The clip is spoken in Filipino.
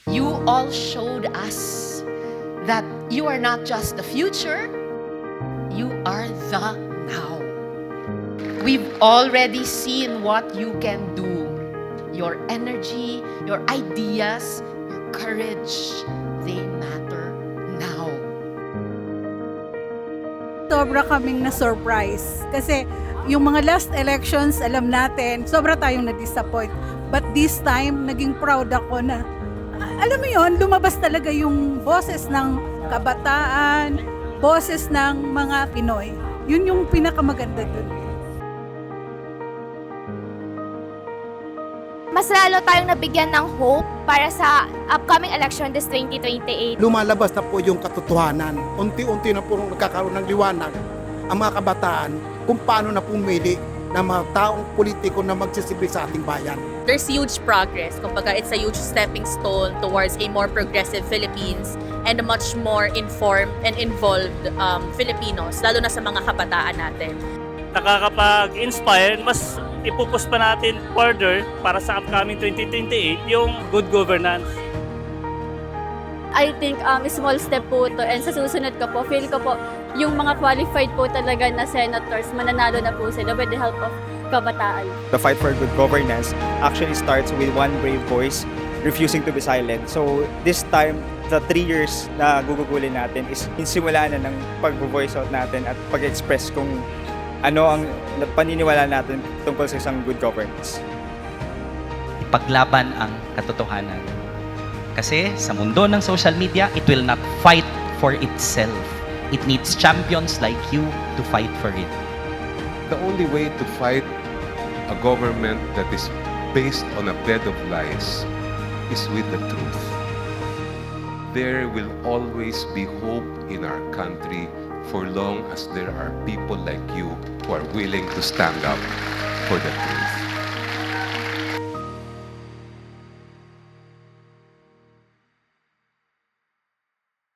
You all showed us that you are not just the future, you are the now. We've already seen what you can do. Your energy, your ideas, your courage, they matter now. Sobra kaming na-surprise. Kasi yung mga last elections, alam natin, sobra tayong na-disappoint. But this time, naging proud ako na, alam mo yon, lumabas talaga yung boses ng kabataan, boses ng mga Pinoy. Yun yung pinakamaganda dun. Mas lalo tayong nabigyan ng hope para sa upcoming election this 2028. Lumalabas na po yung katotohanan. Unti-unti na po nagkakaroon ng liwanag ang mga kabataan kung paano na pumili ng mga taong politiko na magsisilbi sa ating bayan. There's huge progress. Kumbaga, it's a huge stepping stone towards a more progressive Philippines and a much more informed and involved Filipinos, lalo na sa mga kabataan natin. Nakakapag-inspire, mas ipupus pa natin further para sa upcoming 2028 yung good governance. I think small step po ito, and sa susunod ko po, feel ko po yung mga qualified po talaga na senators, mananalo na po sila with the help of kabataan. The fight for good governance actually starts with one brave voice refusing to be silent. So this time, the 3 years na gugugulin natin is simula na ng pag-voice out natin at pag-express kung ano ang paniniwala natin tungkol sa isang good governance. Ipaglaban ang katotohanan. Kasi sa mundo ng social media, it will not fight for itself. It needs champions like you to fight for it. The only way to fight a government that is based on a bed of lies is with the truth. There will always be hope in our country for long as there are people like you who are willing to stand up for the truth.